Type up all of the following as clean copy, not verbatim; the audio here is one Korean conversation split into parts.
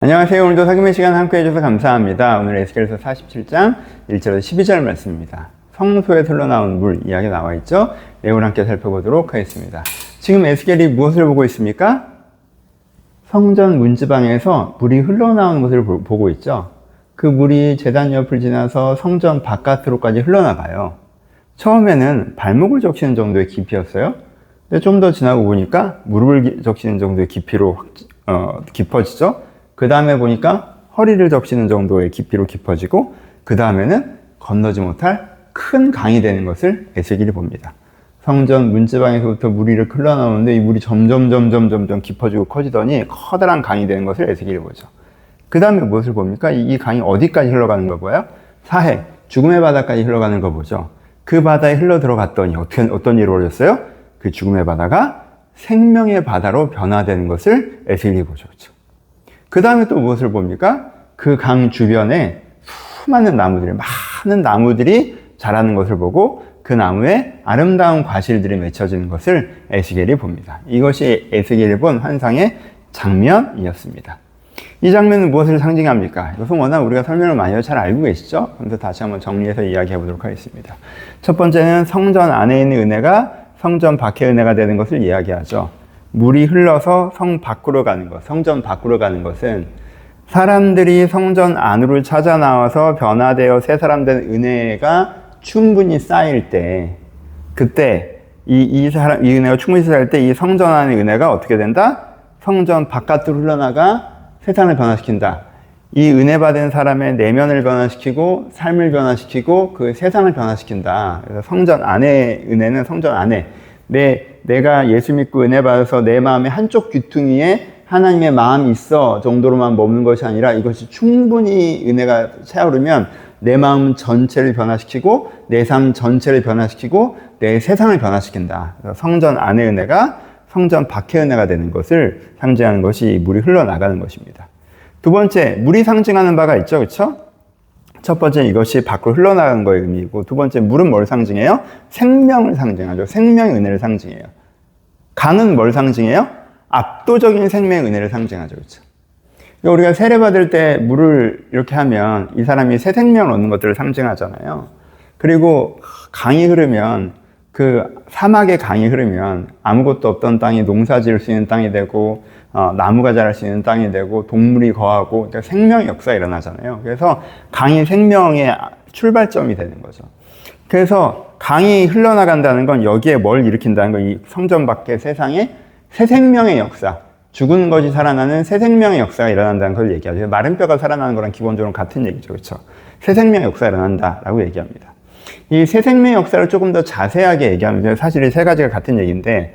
안녕하세요. 오늘도 사금의 시간 함께 해주셔서 감사합니다. 오늘 에스겔서 47장 1절에서 12절 말씀입니다. 성소에서 흘러나온 물 이야기 나와 있죠. 내용을 함께 살펴보도록 하겠습니다. 지금 에스겔이 무엇을 보고 있습니까? 성전 문지방에서 물이 흘러나오는 것을 보고 있죠. 그 물이 제단 옆을 지나서 성전 바깥으로까지 흘러나가요. 처음에는 발목을 적시는 정도의 깊이였어요. 근데 좀 더 지나고 보니까 무릎을 적시는 정도의 깊이로 깊어지죠. 그 다음에 보니까 허리를 적시는 정도의 깊이로 깊어지고 그 다음에는 건너지 못할 큰 강이 되는 것을 에스겔이 봅니다. 성전 문지방에서부터 물이 이렇게 흘러나오는데 이 물이 점점 깊어지고 커지더니 커다란 강이 되는 것을 에스겔이 보죠. 그 다음에 무엇을 봅니까? 이 강이 어디까지 흘러가는 거 보여요? 사해, 죽음의 바다까지 흘러가는 거 보죠. 그 바다에 흘러 들어갔더니 어떤 일이 벌어졌어요? 그 죽음의 바다가 생명의 바다로 변화되는 것을 에스겔이 보죠. 그렇죠? 그 다음에 또 무엇을 봅니까? 그 강 주변에 수많은 나무들이, 많은 나무들이 자라는 것을 보고 그 나무에 아름다운 과실들이 맺혀지는 것을 에스겔이 봅니다. 이것이 에스겔이 본 환상의 장면이었습니다. 이 장면은 무엇을 상징합니까? 이것은 워낙 우리가 설명을 많이 해서 잘 알고 계시죠? 그런데 다시 한번 정리해서 이야기해 보도록 하겠습니다. 첫 번째는 성전 안에 있는 은혜가 성전 밖의 은혜가 되는 것을 이야기하죠. 물이 흘러서 성 밖으로 가는 것, 성전 밖으로 가는 것은 사람들이 성전 안으로 찾아 나와서 변화되어 새 사람 된 은혜가 충분히 쌓일 때, 그때 이 은혜가 충분히 쌓일 때 이 성전 안의 은혜가 어떻게 된다? 성전 바깥으로 흘러나가 세상을 변화시킨다. 이 은혜 받은 사람의 내면을 변화시키고 삶을 변화시키고 그 세상을 변화시킨다. 그래서 성전 안의 은혜는 성전 안에 내가 예수 믿고 은혜 받아서 내 마음의 한쪽 귀퉁이에 하나님의 마음이 있어 정도로만 머무는 것이 아니라 이것이 충분히 은혜가 차오르면 내 마음 전체를 변화시키고 내 삶 전체를 변화시키고 내 세상을 변화시킨다. 그래서 성전 안의 은혜가 성전 밖의 은혜가 되는 것을 상징하는 것이 물이 흘러나가는 것입니다. 두 번째, 물이 상징하는 바가 있죠. 그렇죠? 첫 번째 이것이 밖으로 흘러나가는 거의 의미이고 두 번째 물은 뭘 상징해요? 생명을 상징하죠. 생명의 은혜를 상징해요. 강은 뭘 상징해요? 압도적인 생명의 은혜를 상징하죠. 그렇죠? 우리가 세례받을 때 물을 이렇게 하면 이 사람이 새 생명을 얻는 것들을 상징하잖아요. 그리고 강이 흐르면 그 사막의 강이 흐르면 아무것도 없던 땅이 농사 지을 수 있는 땅이 되고 나무가 자랄 수 있는 땅이 되고 동물이 거하고 그러니까 생명의 역사가 일어나잖아요. 그래서 강이 생명의 출발점이 되는 거죠. 그래서 강이 흘러나간다는 건 여기에 뭘 일으킨다는 건 이 성전 밖의 세상에 새 생명의 역사, 죽은 것이 살아나는 새 생명의 역사가 일어난다는 걸 얘기하죠. 마른 뼈가 살아나는 거랑 기본적으로 같은 얘기죠. 그렇죠? 새 생명의 역사가 일어난다라고 얘기합니다. 이 새 생명의 역사를 조금 더 자세하게 얘기하면 사실 이 세 가지가 같은 얘기인데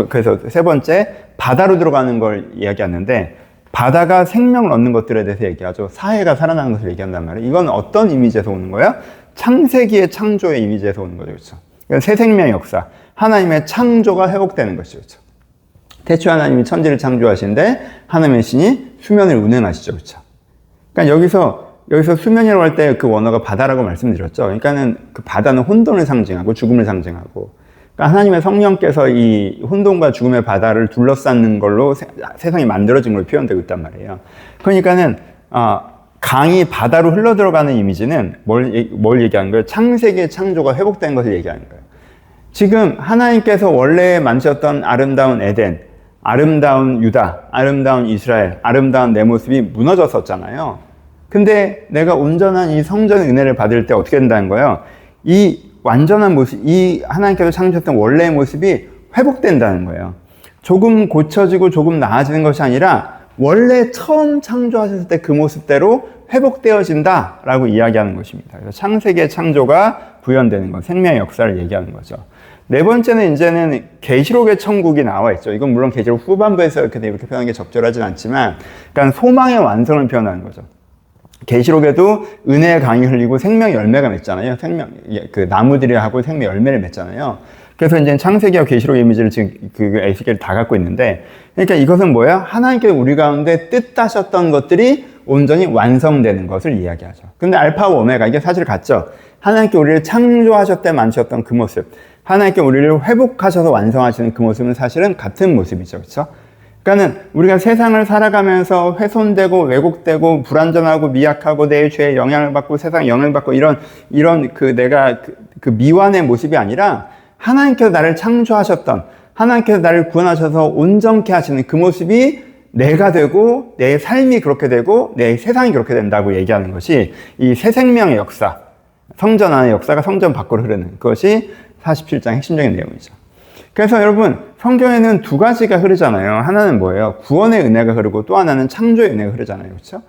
그래서 세 번째 바다로 들어가는 걸 이야기하는데 바다가 생명을 얻는 것들에 대해서 얘기하죠. 사해가 살아나는 것을 얘기한단 말이에요. 이건 어떤 이미지에서 오는 거야? 창세기의 창조의 이미지에서 오는 거죠. 그렇죠? 그러니까 새 생명의 역사, 하나님의 창조가 회복되는 것이죠. 그렇죠? 태초 하나님이 천지를 창조하시는데 하나님의 신이 수면을 운행하시죠. 그렇죠? 그러니까 여기서 수면이라고 할 때 그 원어가 바다라고 말씀드렸죠. 그러니까는 그 바다는 혼돈을 상징하고 죽음을 상징하고 그러니까 하나님의 성령께서 이 혼돈과 죽음의 바다를 둘러싸는 걸로 세상이 만들어진 걸로 표현되고 있단 말이에요. 그러니까는 강이 바다로 흘러 들어가는 이미지는 뭘 얘기하는 거예요? 창세기의 창조가 회복된 것을 얘기하는 거예요. 지금 하나님께서 원래 만드셨던 아름다운 에덴, 아름다운 유다, 아름다운 이스라엘, 아름다운 내 모습이 무너졌었잖아요. 근데 내가 온전한 이 성전의 은혜를 받을 때 어떻게 된다는 거예요? 이 완전한 모습, 이 하나님께서 창조했던 원래의 모습이 회복된다는 거예요. 조금 고쳐지고 조금 나아지는 것이 아니라 원래 처음 창조하셨을 때 그 모습대로 회복되어진다라고 이야기하는 것입니다. 그래서 창세기의 창조가 구현되는 것, 생명의 역사를 얘기하는 거죠. 네 번째는 이제는 계시록의 천국이 나와 있죠. 이건 물론 계시록 후반부에서 이렇게 표현하는 게 적절하진 않지만, 그러니까 소망의 완성을 표현하는 거죠. 계시록에도 은혜의 강이 흘리고 생명의 열매가 맺잖아요. 그 나무들이 하고 생명의 열매를 맺잖아요. 그래서 이제 창세기와 계시록의 이미지를 지금 그 에스겔이 다 갖고 있는데, 그러니까 이것은 뭐야? 하나님께서 우리 가운데 뜻하셨던 것들이 온전히 완성되는 것을 이야기하죠. 근데 알파와 오메가 이게 사실 같죠. 하나님께 우리를 창조하셨을 때 만드셨던 그 모습, 하나님께 우리를 회복하셔서 완성하시는 그 모습은 사실은 같은 모습이죠. 그렇죠? 그러니까는 우리가 세상을 살아가면서 훼손되고 왜곡되고 불완전하고 미약하고 내 죄에 영향을 받고 세상에 영향을 받고 이런 그 내가 그 미완의 모습이 아니라 하나님께서 나를 창조하셨던 하나님께서 나를 구원하셔서 온전케 하시는 그 모습이 내가 되고 내 삶이 그렇게 되고 내 세상이 그렇게 된다고 얘기하는 것이 이 새 생명의 역사, 성전 안의 역사가 성전 밖으로 흐르는 그것이 47장 핵심적인 내용이죠. 그래서 여러분 성경에는 두 가지가 흐르잖아요. 하나는 뭐예요? 구원의 은혜가 흐르고 또 하나는 창조의 은혜가 흐르잖아요. 그렇죠?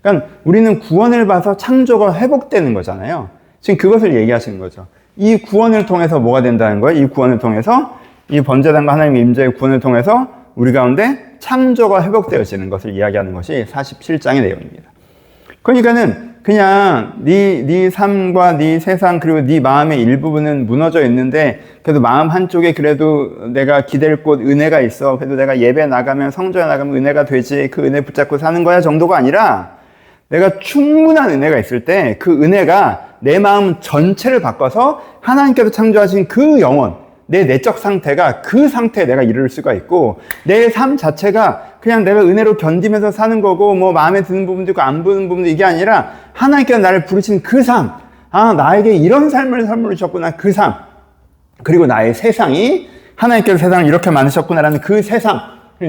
그러니까 우리는 구원을 봐서 창조가 회복되는 거잖아요. 지금 그것을 얘기하시는 거죠. 이 구원을 통해서 뭐가 된다는 거예요? 이 구원을 통해서 이 번제단과 하나님의 임재의 구원을 통해서 우리 가운데 창조가 회복되어지는 것을 이야기하는 것이 47장의 내용입니다. 그러니까는 그냥 네 삶과 네 세상 그리고 네 마음의 일부분은 무너져 있는데 그래도 마음 한쪽에 그래도 내가 기댈 곳 은혜가 있어. 그래도 내가 예배 나가면 성전에 나가면 은혜가 되지. 그 은혜 붙잡고 사는 거야 정도가 아니라 내가 충분한 은혜가 있을 때 그 은혜가 내 마음 전체를 바꿔서 하나님께서 창조하신 그 영혼 내 내적 상태가 그 상태에 내가 이를 수가 있고 내 삶 자체가 그냥 내가 은혜로 견디면서 사는 거고 뭐 마음에 드는 부분도 있고 안 드는 부분도 이게 아니라 하나님께서 나를 부르신 그 삶, 나에게 이런 삶을 선물로 주셨구나 그 삶, 그리고 나의 세상이 하나님께서 세상을 이렇게 만드셨구나라는 그 세상을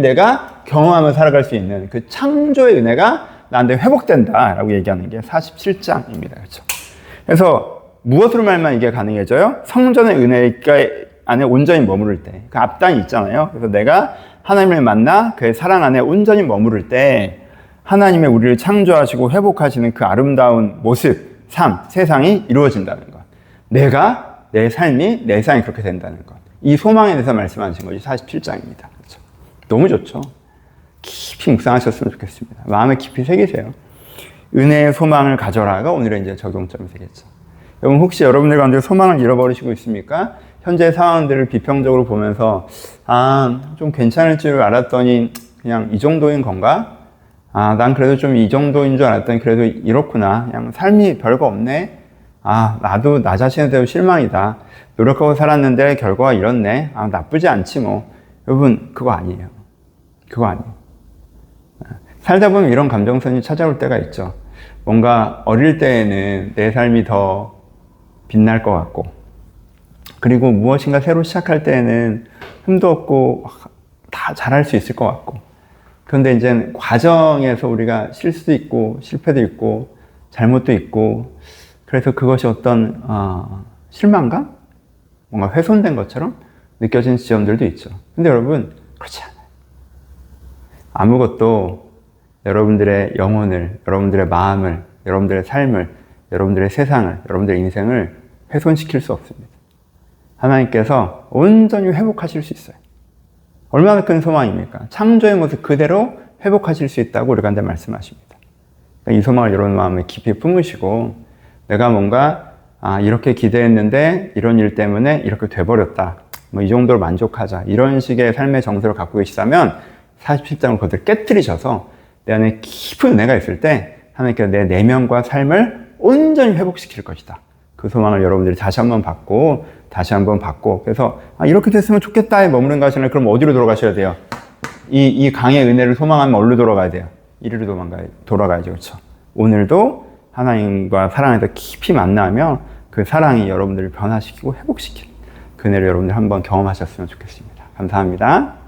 내가 경험하며 살아갈 수 있는 그 창조의 은혜가 나한테 회복된다라고 얘기하는 게 47장입니다. 그렇죠? 그래서 무엇으로 말만 이게 가능해져요? 성전의 은혜가 안에 온전히 머무를 때, 그 앞단이 있잖아요. 그래서 내가 하나님을 만나 그의 사랑 안에 온전히 머무를 때 하나님의 우리를 창조하시고 회복하시는 그 아름다운 모습, 삶, 세상이 이루어진다는 것. 내 삶이 그렇게 된다는 것. 이 소망에 대해서 말씀하신 것이 47장입니다. 그렇죠? 너무 좋죠? 깊이 묵상하셨으면 좋겠습니다. 마음에 깊이 새기세요. 은혜의 소망을 가져라가 오늘의 이제 적용점이 되겠죠. 여러분 혹시 여러분들 가운데 소망을 잃어버리시고 있습니까? 현재 상황들을 비평적으로 보면서 좀 괜찮을 줄 알았더니 그냥 이 정도인 건가? 난 그래도 좀 이 정도인 줄 알았더니 그래도 이렇구나. 그냥 삶이 별거 없네. 나도 나 자신에 대해 실망이다. 노력하고 살았는데 결과가 이렇네. 나쁘지 않지 뭐. 여러분 그거 아니에요. 그거 아니에요. 살다 보면 이런 감정선이 찾아올 때가 있죠. 뭔가 어릴 때에는 내 삶이 더 빛날 것 같고 그리고 무엇인가 새로 시작할 때에는 흠도 없고 다 잘할 수 있을 것 같고 그런데 이제 과정에서 우리가 실수도 있고 실패도 있고 잘못도 있고 그래서 그것이 어떤 실망감? 뭔가 훼손된 것처럼 느껴지는 지점들도 있죠. 근데 여러분 그렇지 않아요. 아무것도 여러분들의 영혼을, 여러분들의 마음을, 여러분들의 삶을, 여러분들의 세상을, 여러분들의 인생을 훼손시킬 수 없습니다. 하나님께서 온전히 회복하실 수 있어요. 얼마나 큰 소망입니까? 창조의 모습 그대로 회복하실 수 있다고 우리가 한테 말씀하십니다. 이 소망을 여러분 마음에 깊이 품으시고 내가 뭔가 이렇게 기대했는데 이런 일 때문에 이렇게 돼버렸다. 뭐 이 정도로 만족하자. 이런 식의 삶의 정서를 갖고 계시다면 47장을 그것을 깨트리셔서 내 안에 깊은 은혜가 있을 때 하나님께서 내 내면과 삶을 온전히 회복시킬 것이다. 그 소망을 여러분들이 다시 한번 받고 그래서 이렇게 됐으면 좋겠다에 머무는 거 하시나요? 그럼 어디로 돌아가셔야 돼요? 이 강의 은혜를 소망하면 어디로 돌아가야 돼요? 이리로 돌아가야죠. 그렇죠? 오늘도 하나님과 사랑에서 깊이 만나며 그 사랑이 여러분들을 변화시키고 회복시키는 그 은혜를 여러분들 한번 경험하셨으면 좋겠습니다. 감사합니다.